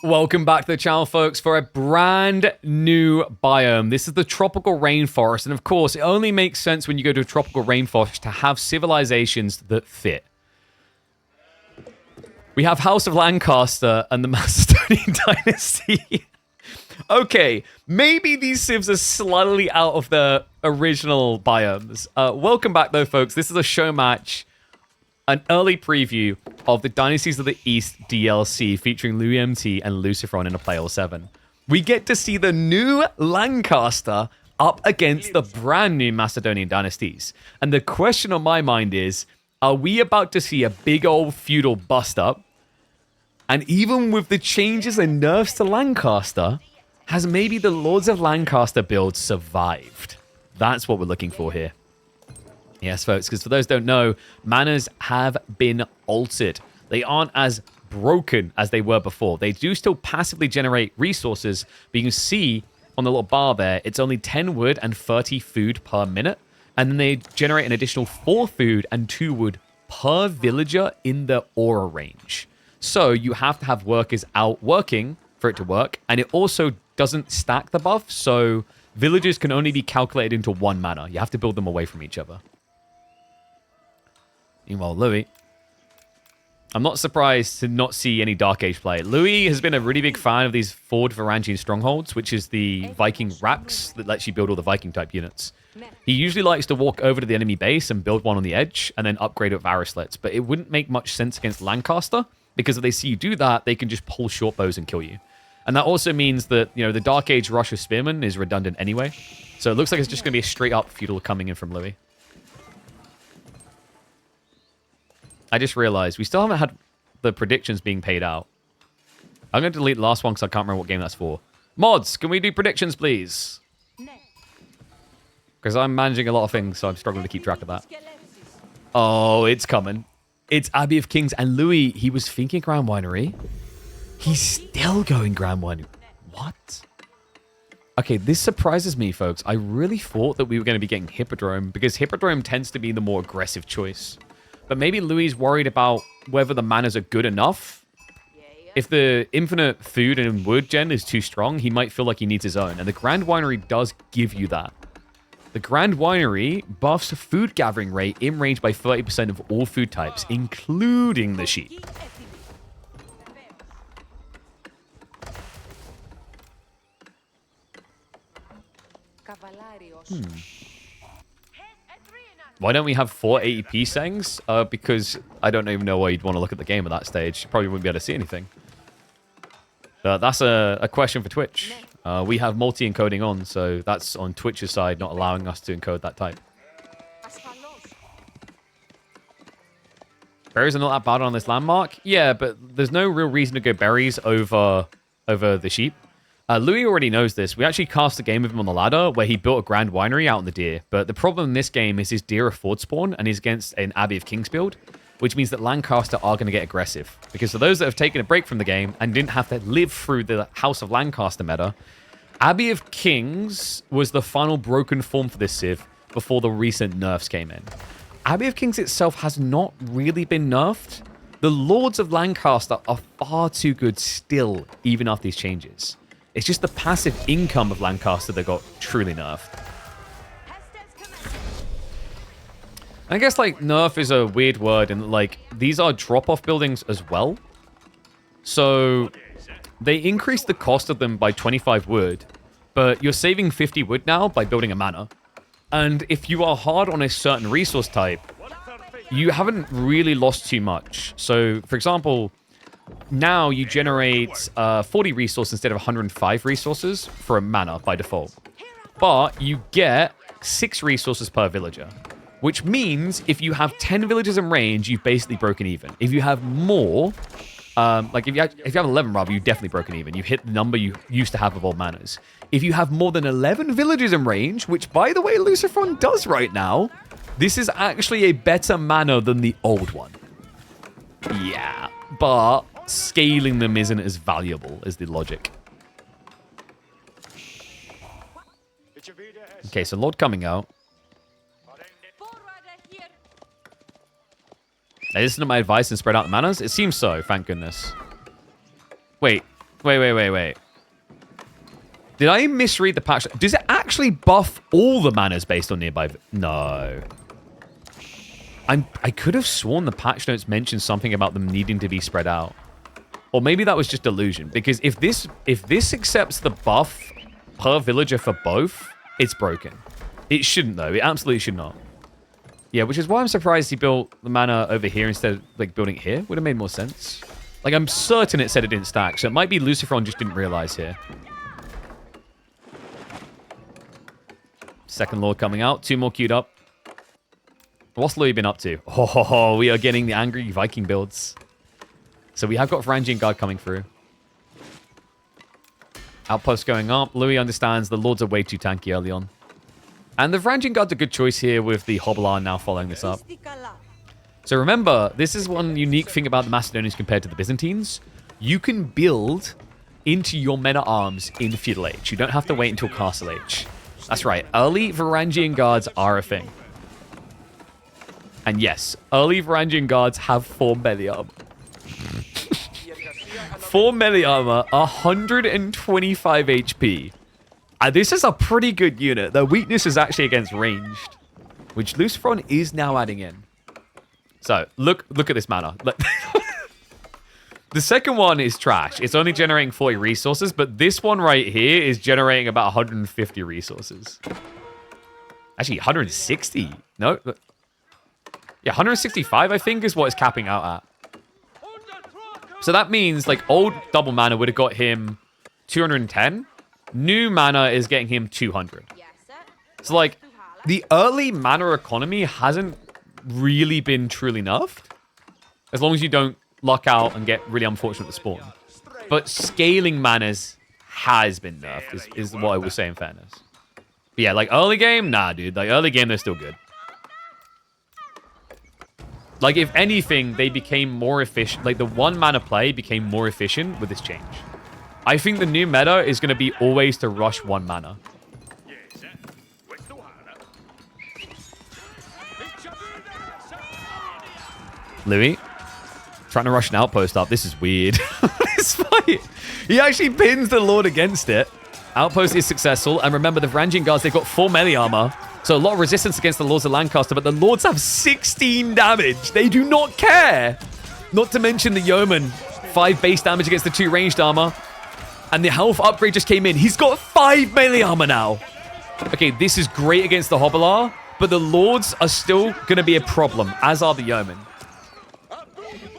Welcome back to the channel, folks, for a brand new biome. This is the tropical rainforest, and of course, it only makes sense when you go to a tropical rainforest to have civilizations that fit. We have House of Lancaster and the Macedonian Dynasty. Okay, maybe these civs are slightly out of their original biomes. Welcome back, though, folks. This is a show match, an early preview of the Dynasties of the East DLC featuring Louis MT and Luciferon in a Playable 7. We get to see the new Lancaster up against the brand new Macedonian Dynasties. And the question on my mind is, are we about to see a big old feudal bust up? And even with the changes and nerfs to Lancaster, has maybe the Lords of Lancaster build survived? That's what we're looking for here. Yes, folks, because for those who don't know, manners have been altered. They aren't as broken as they were before. They do still passively generate resources, but you can see on the little bar there, it's only 10 wood and 30 food per minute. And then they generate an additional 4 food and 2 wood per villager in the aura range. So you have to have workers out working for it to work. And it also doesn't stack the buff, so villagers can only be calculated into one mana. You have to build them away from each other. Meanwhile, Louis, I'm not surprised to not see any Dark Age play. Louis has been a really big fan of these Ford Varangian Strongholds, which is the Viking racks that lets you build all the Viking-type units. He usually likes to walk over to the enemy base and build one on the edge, and then upgrade it with arrow slits. But it wouldn't make much sense against Lancaster, because if they see you do that, they can just pull short bows and kill you. And that also means that, you know, the Dark Age rush of Spearmen is redundant anyway. So it looks like it's just going to be a straight-up feudal coming in from Louis. I just realized we still haven't had the predictions being paid out. I'm going to delete the last one because I can't remember what game that's for. Mods, can we do predictions, please? Because I'm managing a lot of things, so I'm struggling to keep track of that. Oh, it's coming. It's Abbey of Kings. And Louis, he was thinking Grand Winery. He's still going Grand Winery. What? Okay, this surprises me, folks. I really thought that we were going to be getting Hippodrome, because Hippodrome tends to be the more aggressive choice. But maybe Louis is worried about whether the manners are good enough. If the infinite food and wood gen is too strong, he might feel like he needs his own. And the Grand Winery does give you that. The Grand Winery buffs food gathering rate in range by 30% of all food types, including the sheep. Why don't we have 4 AEP settings? Because I don't even know why you'd want to look at the game at that stage. You probably wouldn't be able to see anything. That's a question for Twitch. We have multi-encoding on, so that's on Twitch's side, not allowing us to encode that type. Berries are not that bad on this landmark? Yeah, but there's no real reason to go berries over the sheep. Louis already knows this. We actually cast a game with him on the ladder where he built a Grand Winery out in the deer. But the problem in this game is his deer are Ford spawn and he's against an Abbey of Kings build, which means that Lancaster are going to get aggressive. Because for those that have taken a break from the game and didn't have to live through the House of Lancaster meta, Abbey of Kings was the final broken form for this civ before the recent nerfs came in. Abbey of Kings itself has not really been nerfed. The Lords of Lancaster are far too good still, even after these changes. It's just the passive income of Lancaster that got truly nerfed. I guess, like, nerf is a weird word, and, like, these are drop-off buildings as well. So, they increased the cost of them by 25 wood, but you're saving 50 wood now by building a manor. And if you are hard on a certain resource type, you haven't really lost too much. So, for example, now you generate 40 resources instead of 105 resources for a manor by default. But you get 6 resources per villager, which means if you have 10 villagers in range, you've basically broken even. If you have more, like if you have 11 rather, you've definitely broken even. You've hit the number you used to have of all manors. If you have more than 11 villagers in range, which by the way Luciferon does right now, this is actually a better manor than the old one. Yeah, but scaling them isn't as valuable as the logic. Okay, so Lord coming out. They listen to my advice and spread out the manners? It seems so, thank goodness. Wait, Wait. Did I misread the patch? Does it actually buff all the manas based on nearby? No. I could have sworn the patch notes mentioned something about them needing to be spread out. Or maybe that was just delusion. Because if this accepts the buff per villager for both, it's broken. It shouldn't, though. It absolutely should not. Yeah, which is why I'm surprised he built the mana over here instead of like building it here. Would have made more sense. Like, I'm certain it said it didn't stack, so it might be Luciferon just didn't realize here. Second Lord coming out. 2 more queued up. What's Louis been up to? Oh, we are getting the angry Viking builds. So we have got Varangian Guard coming through. Outpost going up. Louis understands the Lords are way too tanky early on. And the Varangian Guard's a good choice here with the Hobbler now following this up. So remember, this is one unique thing about the Macedonians compared to the Byzantines. You can build into your men-at-arms in Feudal Age. You don't have to wait until Castle Age. That's right. Early Varangian Guards are a thing. And yes, early Varangian Guards have 4 melee armor. 4 melee armor, 125 HP. This is a pretty good unit. Their weakness is actually against ranged, which Luciferon is now adding in. So, look at this mana. The second one is trash. It's only generating 40 resources, but this one right here is generating about 150 resources. Actually, 160? No. Yeah, 165, I think, is what it's capping out at. So that means, like, old double mana would have got him 210. New mana is getting him 200. So, like, the early mana economy hasn't really been truly nerfed. As long as you don't luck out and get really unfortunate to spawn. But scaling manas has been nerfed, is what I will say in fairness. But yeah, like, early game? Nah, dude. Like, early game, they're still good. Like, if anything, they became more efficient. Like, the 1 mana play became more efficient with this change. I think the new meta is going to be always to rush 1 mana. Louis, trying to rush an outpost up. This is weird. This fight. He actually pins the Lord against it. Outpost is successful. And remember, the Varangian Guards, they've got 4 melee armor. So a lot of resistance against the Lords of Lancaster, but the Lords have 16 damage. They do not care. Not to mention the Yeoman. 5 base damage against the 2 ranged armor. And the health upgrade just came in. He's got 5 melee armor now. Okay, this is great against the Hobbler, but the Lords are still going to be a problem, as are the Yeomen.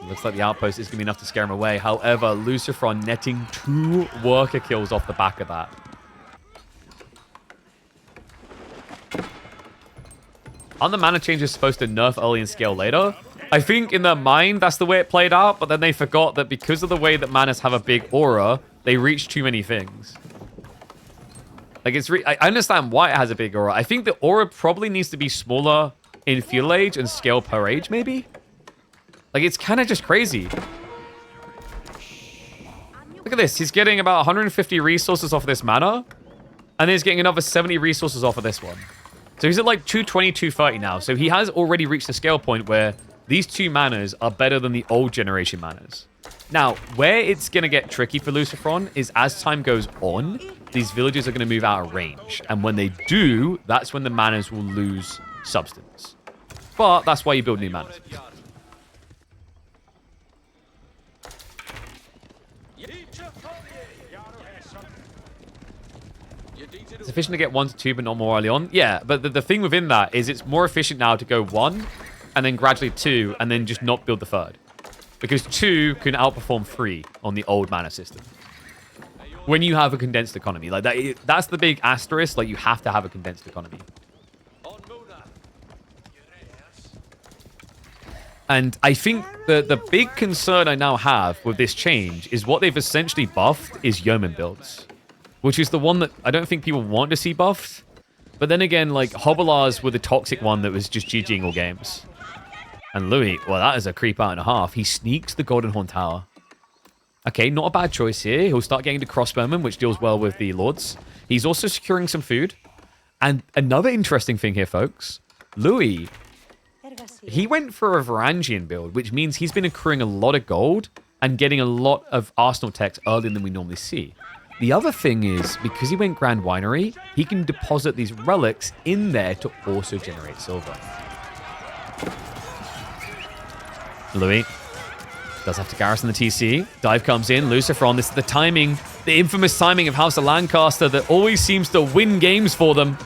Looks like the outpost is going to be enough to scare him away. However, Luciferon netting 2 worker kills off the back of that. Aren't the mana changes supposed to nerf early and scale later? I think in their mind, that's the way it played out, but then they forgot that because of the way that manas have a big aura, they reach too many things. Like, I understand why it has a big aura. I think the aura probably needs to be smaller in Feudal Age and scale per age, maybe? Like, it's kind of just crazy. Look at this. He's getting about 150 resources off of this mana, and then he's getting another 70 resources off of this one. So he's at like 220, 230 now. So he has already reached a scale point where these 2 manas are better than the old generation manas. Now, where it's going to get tricky for Luciferon is as time goes on, these villages are going to move out of range. And when they do, that's when the manas will lose substance. But that's why you build new manas. It's efficient to get 1 to 2, but not more early on. Yeah, but the thing within that is it's more efficient now to go 1, and then gradually 2, and then just not build the 3rd. Because 2 can outperform 3 on the old mana system. When you have a condensed economy. Like, that's the big asterisk. Like, you have to have a condensed economy. And I think the big concern I now have with this change is what they've essentially buffed is Yeoman builds. Which is the one that I don't think people want to see buffed. But then again, like, Hobblars were the toxic one that was just GGing all games. And Louis, well, that is a creep out and a half. He sneaks the Golden Horn Tower. Okay, not a bad choice here. He'll start getting the Crossbowman, which deals well with the Lords. He's also securing some food. And another interesting thing here, folks. Louis, he went for a Varangian build, which means he's been accruing a lot of gold and getting a lot of arsenal techs earlier than we normally see. The other thing is, because he went Grand Winery, he can deposit these relics in there to also generate silver. Louis does have to garrison the TC. Dive comes in. Luciferon, this is the timing, the infamous timing of House of Lancaster that always seems to win games for them.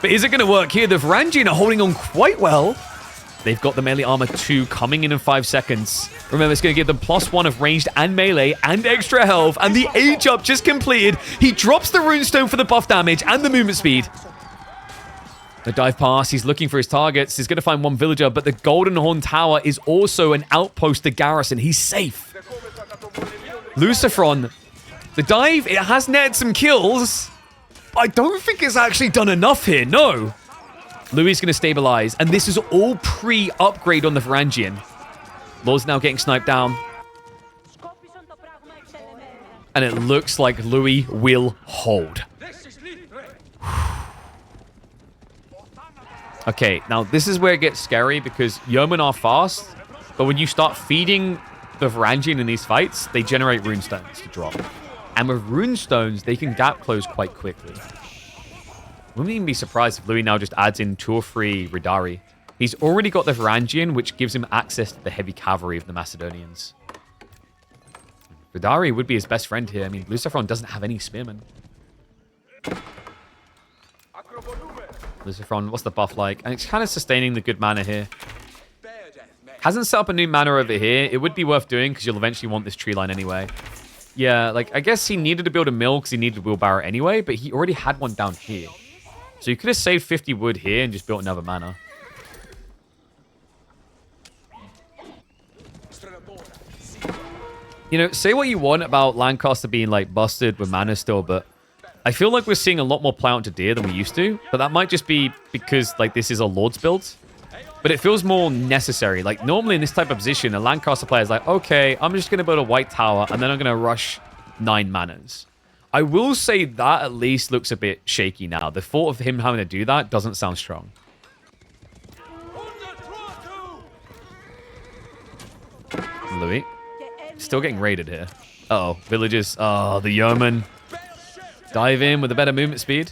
But is it going to work here? The Varangian are holding on quite well. They've got the melee armor 2 coming in 5 seconds. Remember, it's going to give them +1 of ranged and melee and extra health. And the age up just completed. He drops the runestone for the buff damage and the movement speed. The dive pass, he's looking for his targets. He's going to find one villager, but the Golden Horn Tower is also an outpost to garrison. He's safe. Luciferon, the dive, it has netted some kills. I don't think it's actually done enough here, no. Louis is going to stabilize, and this is all pre-upgrade on the Varangian. Lord's now getting sniped down. And it looks like Louis will hold. Okay, now this is where it gets scary because Yeomen are fast, but when you start feeding the Varangian in these fights, they generate runestones to drop. And with runestones, they can gap close quite quickly. Wouldn't even be surprised if Louis now just adds in 2 or 3 Ridari. He's already got the Varangian, which gives him access to the heavy cavalry of the Macedonians. Ridari would be his best friend here. I mean, Luciferon doesn't have any spearmen. Luciferon, what's the buff like? And it's kind of sustaining the good mana here. Hasn't set up a new mana over here. It would be worth doing because you'll eventually want this tree line anyway. Yeah, like, I guess he needed to build a mill because he needed a wheelbarrow anyway, but he already had one down here. So you could have saved 50 wood here and just built another mana. You know, say what you want about Lancaster being, like, busted with mana still, but I feel like we're seeing a lot more play out to deer than we used to. But that might just be because, like, this is a Lord's build. But it feels more necessary. Like, normally in this type of position, a Lancaster player is like, okay, I'm just going to build a white tower, and then I'm going to rush 9 manas. I will say that at least looks a bit shaky now. The thought of him having to do that doesn't sound strong. Louis. Still getting raided here. Uh-oh. Villagers. Oh, the yeoman. Dive in with a better movement speed.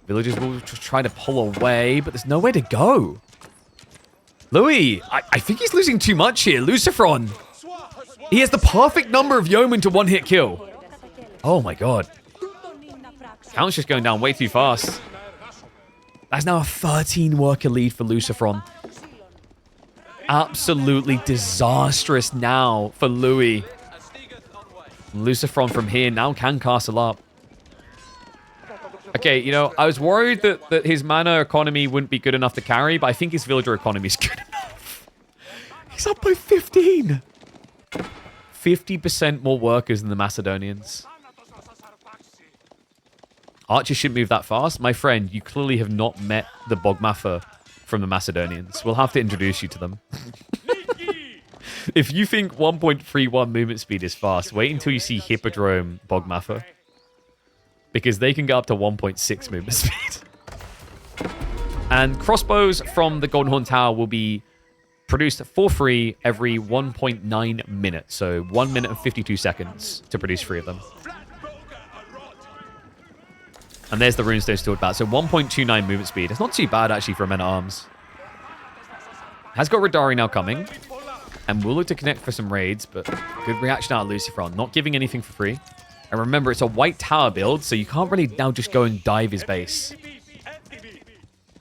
Villagers will try to pull away, but there's nowhere to go. Louis, I think he's losing too much here. Luciferon. He has the perfect number of yeomen to one-hit kill. Oh my god. Count's just going down way too fast. That's now a 13 worker lead for Luciferon. Absolutely disastrous now for Louis. Luciferon from here now can castle up. Okay, you know, I was worried that his mana economy wouldn't be good enough to carry, but I think his villager economy is good enough. He's up by 15. 50% more workers than the Macedonians. Archers shouldn't move that fast. My friend, you clearly have not met the Bogmather from the Macedonians. We'll have to introduce you to them. If you think 1.31 movement speed is fast, wait until you see Hippodrome Bogmather. Because they can go up to 1.6 movement speed. And crossbows from the Golden Horn Tower will be produced for free every 1.9 minutes. So 1 minute and 52 seconds to produce 3 of them. And there's the runestone stored back. So 1.29 movement speed. It's not too bad, actually, for men-at-arms. Has got Ridari now coming. And we'll look to connect for some raids, but good reaction out of Luciferon. Not giving anything for free. And remember, it's a white tower build, so you can't really now just go and dive his base.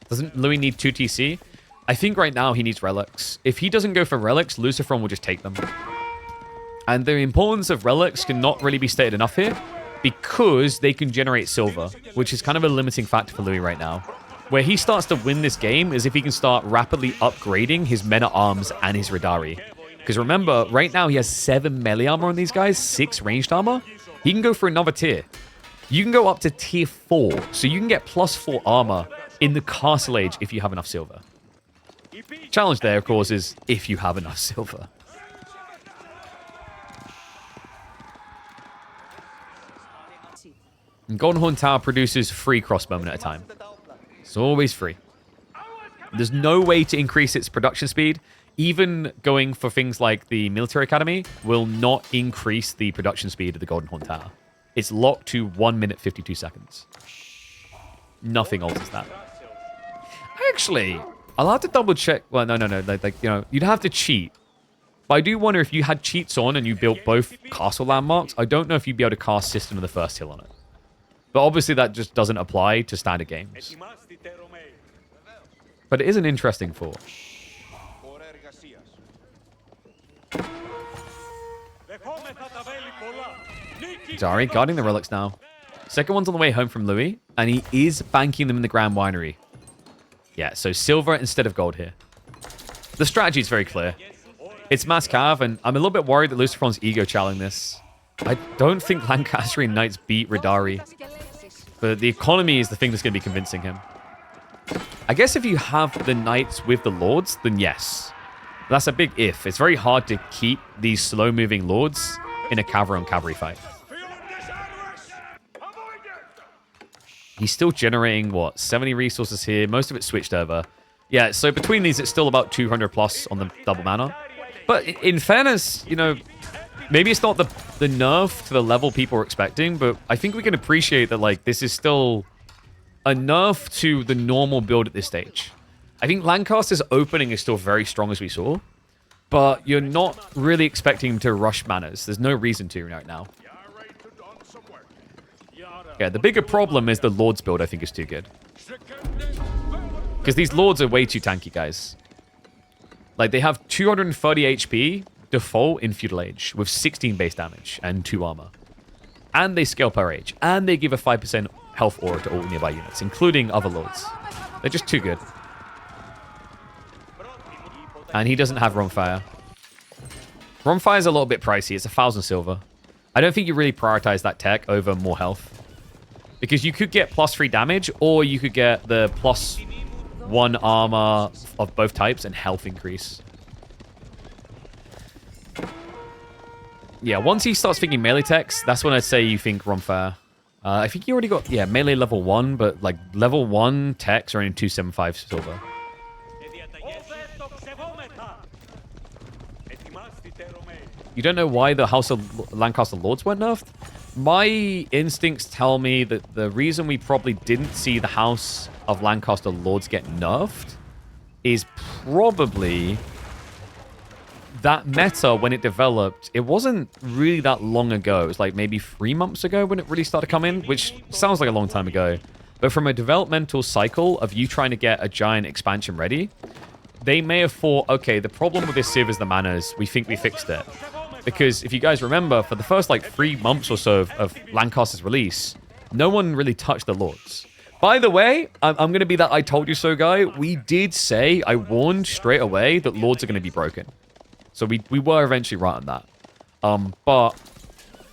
Doesn't Louis need 2 TC? I think right now he needs relics. If he doesn't go for relics, Luciferon will just take them. And the importance of relics cannot really be stated enough here, because they can generate silver, which is kind of a limiting factor for Louis right now. Where he starts to win this game is if he can start rapidly upgrading his men-at-arms and his Ridari. Because remember, right now he has 7 melee armor on these guys, 6 ranged armor. He can go for another tier. You can go up to tier 4, so you can get +4 armor in the Castle Age if you have enough silver. Challenge there, of course, is if you have enough silver. And Golden Horn Tower produces 3 crossbowmen at a time. It's always free. There's no way to increase its production speed. even going for things like the military academy will not increase the production speed of the Golden Horn Tower. It's locked to 1 minute 52 seconds. Nothing alters that. Actually, I'll have to double check. Well, no. Like, you know, you'd have to cheat. But I do wonder if you had cheats on and you built both castle landmarks, I don't know if you'd be able to cast System of the First Hill on it. But obviously that just doesn't apply to standard games. But it is an interesting thought. Zari guarding the relics now. Second one's on the way home from Louis, and he is banking them in the Grand Winery. Yeah, so silver instead of gold here. The strategy is very clear. It's mass cav, and I'm a little bit worried that Luciferon's ego-channeling this. I don't think Lancaster Knights beat Radari, but the economy is the thing that's going to be convincing him. I guess if you have the Knights with the Lords, then yes. But that's a big if. It's very hard to keep these slow-moving Lords in a cavalry-on-cavalry fight. He's still generating, what, 70 resources here. Most of it switched over. Yeah, so between these, it's still about 200 plus on the double mana. But in fairness, you know, maybe it's not the nerf to the level people are expecting, but I think we can appreciate that, like, this is still a nerf to the normal build at this stage. I think Lancaster's opening is still very strong, as we saw, but you're not really expecting him to rush manas. There's no reason to right now. Yeah, the bigger problem is the Lord's build, I think, is too good. Because these Lords are way too tanky, guys. Like, they have 230 HP default in Feudal Age with 16 base damage and 2 armor. And they scale per age. And they give a 5% health aura to all nearby units, including other Lords. They're just too good. And he doesn't have Rumfire. Rumfire is a little bit pricey. It's 1,000 silver. I don't think you really prioritize that tech over more health. Because you could get +3 damage, or you could get the +1 armor of both types and health increase. Yeah, once he starts thinking melee techs, that's when I'd say you think Rumfire. I think you already got, yeah, melee level 1, but like level 1 techs are only 275 silver. You don't know why the House of Lancaster Lords weren't nerfed? My instincts tell me that the reason we probably didn't see the House of Lancaster Lords get nerfed is probably that meta, when it developed, it wasn't really that long ago. It was like maybe 3 months ago when it really started to come in, which sounds like a long time ago. But from a developmental cycle of you trying to get a giant expansion ready, they may have thought, okay, the problem with this Civ is the manas. We think we fixed it. Because if you guys remember, for the first like 3 months or so of Lancaster's release, no one really touched the Lords. By the way, I'm going to be that I told you so guy. We did say, I warned straight away that Lords are going to be broken. So we were eventually right on that. But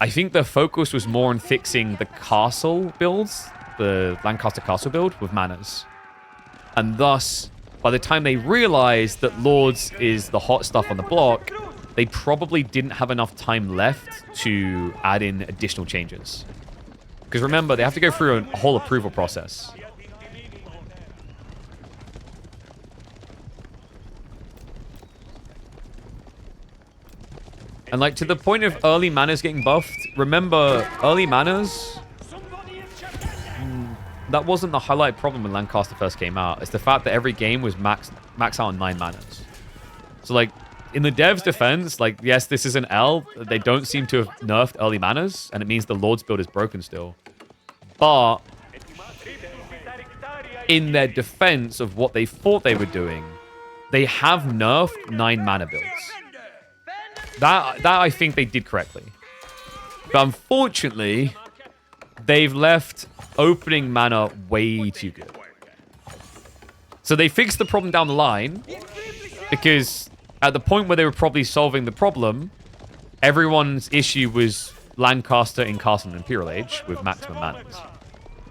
I think the focus was more on fixing the castle builds, the Lancaster castle build with manas. And thus, by the time they realized that Lords is the hot stuff on the block, they probably didn't have enough time left to add in additional changes. Because remember, they have to go through a whole approval process. And like to the point of early manas getting buffed, remember early manas, that wasn't the highlight problem when Lancaster first came out. It's the fact that every game was max out on 9 manas. So like in the devs' defense, like yes, this is an L. They don't seem to have nerfed early manas, and it means the Lord's build is broken still. But in their defense of what they thought they were doing, they have nerfed 9 mana builds. That I think they did correctly. But unfortunately, they've left opening mana way too good. So they fixed the problem down the line, because at the point where they were probably solving the problem, everyone's issue was Lancaster in Castle and Imperial Age with maximum manas.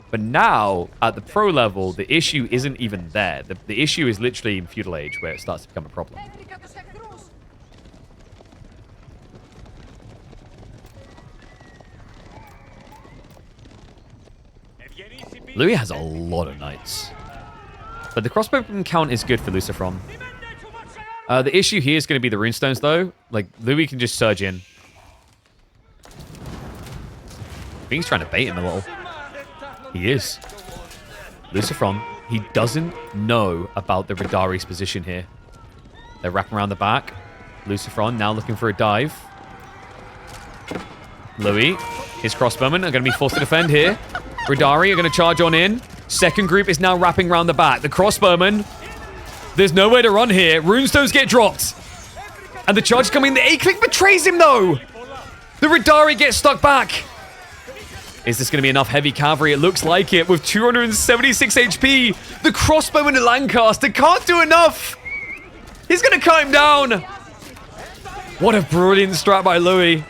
But now, at the pro level, the issue isn't even there. The issue is literally in Feudal Age where it starts to become a problem. Louis has a lot of knights. But the crossbow count is good for Luciferon. The issue here is going to be the runestones, though. Like, Louis can just surge in. I think he's trying to bait him a little. He is. Lucifron, he doesn't know about the Radari's position here. They're wrapping around the back. Lucifron now looking for a dive. Louis, his crossbowmen are going to be forced to defend here. Radari are going to charge on in. Second group is now wrapping around the back. The crossbowmen, there's nowhere to run here. Runestones get dropped. And the charge coming. The A-click betrays him, though. The Radari gets stuck back. Is this going to be enough heavy cavalry? It looks like it. With 276 HP, the crossbowman at Lancaster can't do enough. He's going to cut him down. What a brilliant strat by Louis.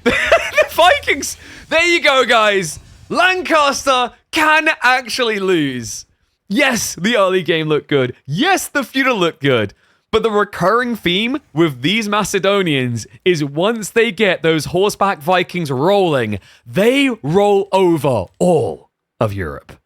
The Vikings. There you go, guys. Lancaster can actually lose. Yes, the early game looked good. Yes, the feudal looked good. But the recurring theme with these Macedonians is once they get those horseback Vikings rolling, they roll over all of Europe.